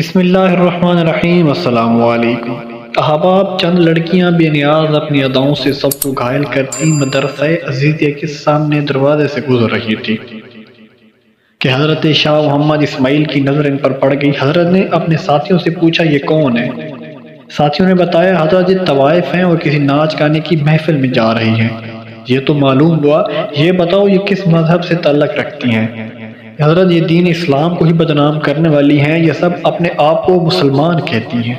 بسم اللہ الرحمن الرحیم۔ السلام علیکم احباب، چند لڑکیاں بے نیاز اپنی اداؤں سے سب کو گھائل کرتی مدرسہ عزیزیہ کے سامنے دروازے سے گزر رہی تھی کہ حضرت شاہ محمد اسماعیل کی نظر ان پر پڑ گئی۔ حضرت نے اپنے ساتھیوں سے پوچھا، یہ کون ہے؟ ساتھیوں نے بتایا، حضرت یہ طوائف ہیں اور کسی ناچ گانے کی محفل میں جا رہی ہیں۔ یہ تو معلوم ہوا، یہ بتاؤ یہ کس مذہب سے تعلق رکھتی ہیں؟ حضرت یہ دین اسلام کو ہی بدنام کرنے والی ہیں، یہ سب اپنے آپ کو مسلمان کہتی ہیں۔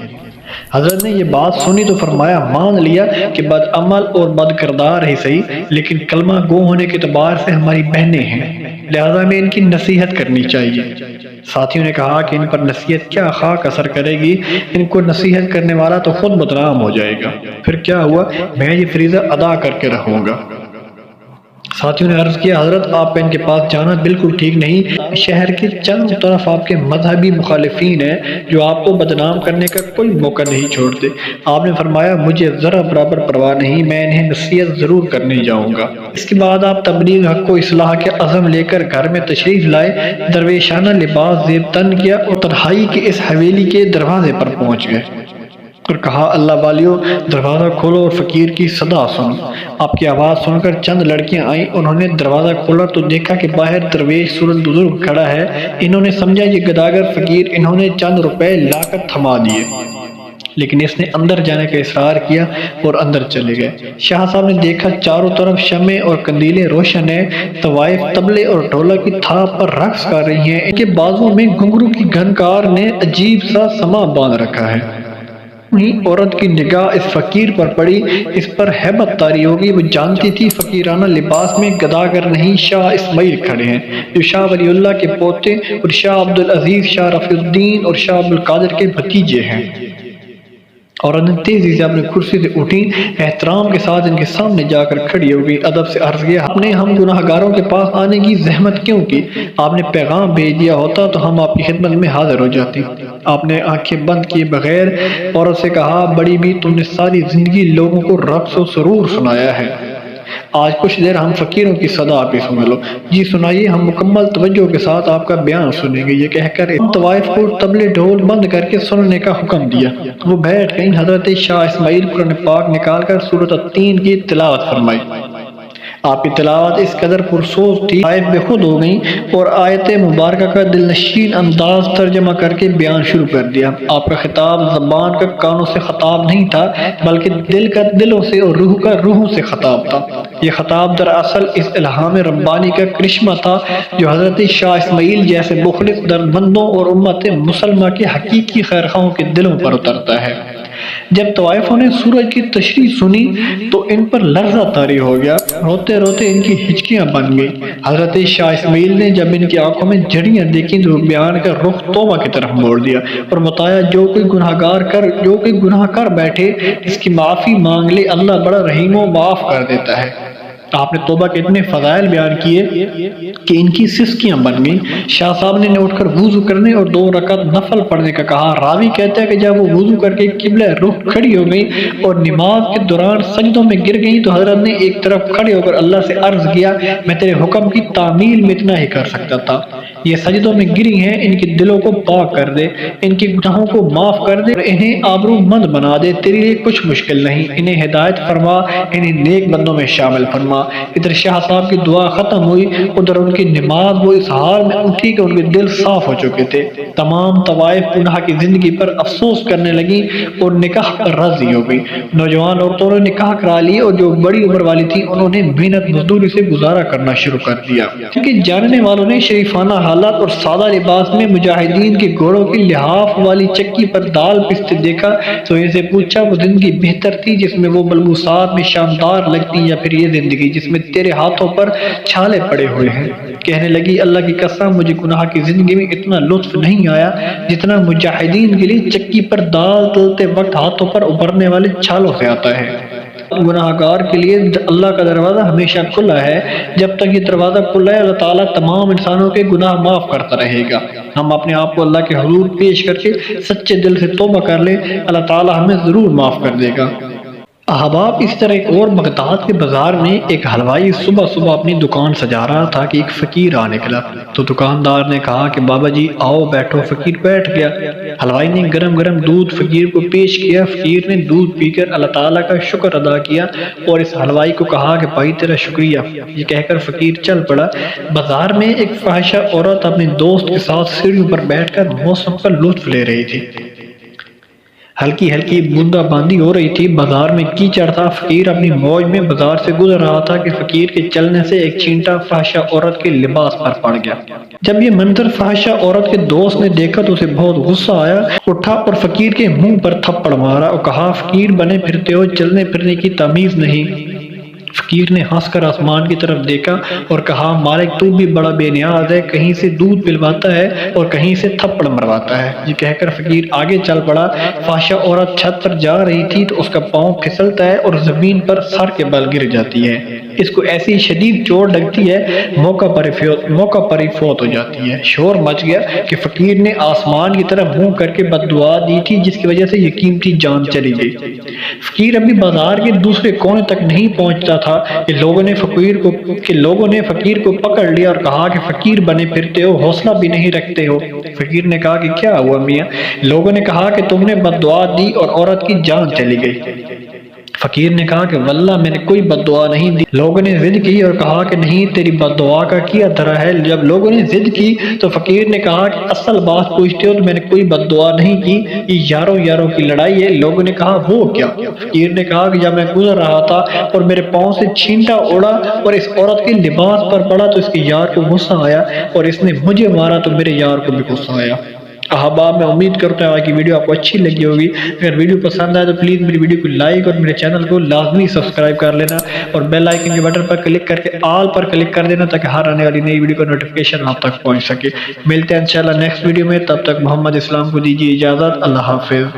حضرت نے یہ بات سنی تو فرمایا، مان لیا کہ بد عمل اور بد کردار ہی صحیح، لیکن کلمہ گو ہونے کے اعتبار سے ہماری بہنیں ہیں، لہذا میں ان کی نصیحت کرنی چاہیے۔ ساتھیوں نے کہا کہ ان پر نصیحت کیا خاک اثر کرے گی، ان کو نصیحت کرنے والا تو خود بدنام ہو جائے گا۔ پھر کیا ہوا؟ میں یہ فریضہ ادا کر کے رہوں گا۔ ساتھیوں نے عرض کیا، حضرت آپ کا ان کے پاس جانا بالکل ٹھیک نہیں، شہر کے چند طرف آپ کے مذہبی مخالفین ہیں جو آپ کو بدنام کرنے کا کوئی موقع نہیں چھوڑتے۔ آپ نے فرمایا، مجھے ذرا برابر پرواہ نہیں، میں انہیں نصیحت ضرور کرنے جاؤں گا۔ اس کے بعد آپ تبلیغ حق و اصلاح کے عزم لے کر گھر میں تشریف لائے، درویشانہ لباس زیب تن کیا اور تنہائی کے اس حویلی کے دروازے پر پہنچ گئے اور کہا، اللہ والیو دروازہ کھولو اور فقیر کی صدا سنو۔ آپ کی آواز سن کر چند لڑکیاں آئیں، انہوں نے دروازہ کھولا تو دیکھا کہ باہر درویش صورت بزرگ کھڑا ہے۔ انہوں نے سمجھا یہ گداگر فقیر، انہوں نے چند روپے لا کر تھما دیے، لیکن اس نے اندر جانے کا اصرار کیا اور اندر چلے گئے۔ شاہ صاحب نے دیکھا چاروں طرف شمع اور قندیلیں روشن ہیں، طوائف طبلے اور ڈھولک کی تھاپ پر رقص کر رہی ہیں، ان کے بازوں میں گھنگرو کی گھنکار نے عجیب سا سما باندھ رکھا ہے۔ وہیں عورت کی نگاہ اس فقیر پر پڑی، اس پر ہیبت طاری ہوگی۔ وہ جانتی تھی فقیرانہ لباس میں گداگر نہیں، شاہ اسماعیل کھڑے ہیں، جو شاہ ولی اللہ کے پوتے اور شاہ عبدالعزیز شاہ رفیع الدین اور شاہ عبدالقادر کے بھتیجے ہیں۔ عورت نے تیزی سے اپنی کرسی سے اٹھی، احترام کے ساتھ ان کے سامنے جا کر کھڑی ہو گئی، ادب سے عرض کیا، آپ نے ہم گناہ گاروں کے پاس آنے کی زحمت کیوں کی؟ آپ نے پیغام بھیج دیا ہوتا تو ہم آپ کی خدمت میں حاضر ہو جاتی۔ آپ نے آنکھیں بند کیے بغیر عورت سے کہا، بڑی بھی تم نے ساری زندگی لوگوں کو رقص و سرور سنایا ہے، آج کچھ دیر ہم فقیروں کی صدا بھی سن لو۔ جی سنائیے، ہم مکمل توجہ کے ساتھ آپ کا بیان سنیں گے۔ یہ کہہ کر ہم طوائف کو طبلے ڈھول بند کر کے سننے کا حکم دیا۔ وہ بیٹھ گئیں۔ حضرت شاہ اسماعیل قرآن پاک نکال کر سورۃ التین کی تلاوت فرمائی۔ آپ کی تلاوت اس قدر پرسوز تھی، آیت بے خود ہو گئیں اور آیت مبارکہ کا دل نشین انداز ترجمہ کر کے بیان شروع کر دیا۔ آپ کا خطاب زبان کا کانوں سے خطاب نہیں تھا، بلکہ دل کا دلوں سے اور روح کا روحوں سے خطاب تھا۔ یہ خطاب دراصل اس الہام ربانی کا کرشمہ تھا جو حضرت شاہ اسماعیل جیسے مخلص دردمندوں اور امت مسلمہ کے حقیقی خیرخواہوں کے دلوں پر اترتا ہے۔ جب طوائفوں نے سورج کی تشریح سنی تو ان پر لرزہ طاری ہو گیا، روتے روتے ان کی ہچکیاں بن گئی۔ حضرت شاہ اسماعیل نے جب ان کی آنکھوں میں جھڑیاں دیکھیں تو بیان کا رخ توبہ کی طرف موڑ دیا اور بتایا، جو کوئی گناہ کر بیٹھے اس کی معافی مانگ لے، اللہ بڑا رحیم و معاف کر دیتا ہے۔ آپ نے توبہ کے اتنے فضائل بیان کیے کہ ان کی سسکیاں بن گئیں۔ شاہ صاحب نے اٹھ کر وضو کرنے اور 2 رکعت نفل پڑھنے کا کہا۔ راوی کہتا ہے کہ جب وہ وضو کر کے قبلہ رخ کھڑی ہو گئی اور نماز کے دوران سجدوں میں گر گئی تو حضرت نے ایک طرف کھڑے ہو کر اللہ سے عرض کیا، میں تیرے حکم کی تعمیل میں اتنا ہی کر سکتا تھا، یہ سجدوں میں گری ہیں، ان کے دلوں کو پاک کر دے، ان کے گناہوں کو معاف کر دے اور انہیں آبرو مند بنا دے، تیرے لیے کچھ مشکل نہیں، انہیں ہدایت فرما، انہیں نیک بندوں میں شامل فرما۔ ادھر شاہ صاحب کی دعا ختم ہوئی، ادھر ان کی نماز وہ اس حال میں اٹھی کہ ان کے دل صاف ہو چکے تھے۔ تمام طوائف گناہ کی زندگی پر افسوس کرنے لگیں اور نکاح پر راضی ہو گئی۔ نوجوان عورتوں نے نکاح کرا لی اور جو بڑی عمر والی تھی انہوں نے محنت مزدوری سے گزارا کرنا شروع کر دیا، کیونکہ جاننے والوں نے شریفانہ حالات اور سادہ لباس میں مجاہدین کے گھوڑوں کی لحاف والی چکی پر دال پستے دیکھا تو ان سے پوچھا، وہ زندگی بہتر تھی جس میں وہ ملبوسات میں شاندار لگتی، یا پھر یہ زندگی جس میں تیرے ہاتھوں پر چھالے پڑے ہوئے ہیں؟ کہنے لگی، اللہ کی قسم مجھے گناہ کی زندگی میں اتنا لطف نہیں آیا جتنا مجاہدین کے لیے چکی پر دال تلتے وقت ہاتھوں پر ابھرنے والے چھالوں سے آتا ہے۔ گناہ گار کے لیے اللہ کا دروازہ ہمیشہ کھلا ہے، جب تک یہ دروازہ کھلا ہے اللہ تعالیٰ تمام انسانوں کے گناہ معاف کرتا رہے گا۔ ہم اپنے آپ کو اللہ کے حضور پیش کر کے سچے دل سے توبہ کر لیں، اللہ تعالیٰ ہمیں ضرور معاف کر دے گا۔ احباب اس طرح ایک اور بغداد کے بازار میں ایک حلوائی صبح صبح اپنی دکان سجا رہا تھا کہ ایک فقیر آ نکلا، تو دکاندار نے کہا کہ بابا جی آؤ بیٹھو۔ فقیر بیٹھ گیا۔ حلوائی نے گرم گرم دودھ فقیر کو پیش کیا۔ فقیر نے دودھ پی کر اللہ تعالیٰ کا شکر ادا کیا اور اس حلوائی کو کہا کہ بھائی تیرا شکریہ، یہ کہہ کر فقیر چل پڑا۔ بازار میں ایک فاحشہ عورت اپنے دوست کے ساتھ سیڑھیوں پر بیٹھ کر موسم کا لطف لے رہی تھی۔ ہلکی ہلکی بوندا باندی ہو رہی تھی، بازار میں کیچڑ تھا۔ فقیر اپنی موج میں بازار سے گزر رہا تھا کہ فقیر کے چلنے سے ایک چینٹا فاحشہ عورت کے لباس پر پڑ گیا۔ جب یہ منظر فاحشہ عورت کے دوست نے دیکھا تو اسے بہت غصہ آیا، اٹھا اور فقیر کے منہ پر تھپڑ مارا اور کہا فقیر بنے پھرتے ہو، چلنے پھرنے کی تمیز نہیں۔ فقیر نے ہنس کر آسمان کی طرف دیکھا اور کہا مالک تو بھی بڑا بے نیاز ہے، کہیں سے دودھ پلواتا ہے اور کہیں سے تھپڑ مرواتا ہے۔ یہ کہہ کر فقیر آگے چل پڑا۔ فاحشہ عورت چھت پر جا رہی تھی تو اس کا پاؤں پھسلتا ہے اور زمین پر سر کے بل گر جاتی ہے۔ اس کو ایسی شدید چوٹ لگتی ہے موقع پر ہی فوت ہو جاتی ہے۔ شور مچ گیا کہ فقیر نے آسمان کی طرف منہ کر کے بد دعا دی تھی جس کی وجہ سے یہ قیمتی جان چلی گئی۔ فقیر ابھی بازار کے دوسرے کونے تک نہیں پہنچتا تھا کہ لوگوں نے فقیر کو پکڑ لیا اور کہا کہ فقیر بنے پھرتے ہو، حوصلہ بھی نہیں رکھتے ہو۔ فقیر نے کہا کہ کیا ہوا میاں؟ لوگوں نے کہا کہ تم نے بد دعا دی اور عورت کی جان چلی گئی۔ فقیر نے کہا کہ واللہ میں نے کوئی بد دعا نہیں دی۔ لوگوں نے ضد کی اور کہا کہ نہیں تیری بد دعا کا کیا دھرا ہے۔ جب لوگوں نے ضد کی تو فقیر نے کہا کہ اصل بات پوچھتے ہو تو میں نے کوئی بد دعا نہیں کی، یہ یاروں کی لڑائی ہے۔ لوگوں نے کہا وہ کیا؟ فقیر نے کہا کہ جب میں گزر رہا تھا اور میرے پاؤں سے چھینٹا اڑا اور اس عورت کے لباس پر پڑا تو اس کے یار کو غصہ آیا اور اس نے مجھے مارا تو میرے یار کو بھی غصہ آیا۔ احباب میں امید کرتا ہوں کہ ویڈیو آپ کو اچھی لگی ہوگی۔ اگر ویڈیو پسند آئے تو پلیز میری ویڈیو کو لائک اور میرے چینل کو لازمی سبسکرائب کر لینا اور بیل آئیکن کے بٹن پر کلک کر کے آل پر کلک کر دینا تاکہ ہر آنے والی نئی ویڈیو کا نوٹیفیکیشن آپ تک پہنچ سکے۔ ملتے ہیں انشاءاللہ نیکسٹ ویڈیو میں، تب تک محمد اسلام کو دیجیے اجازت۔ اللہ حافظ۔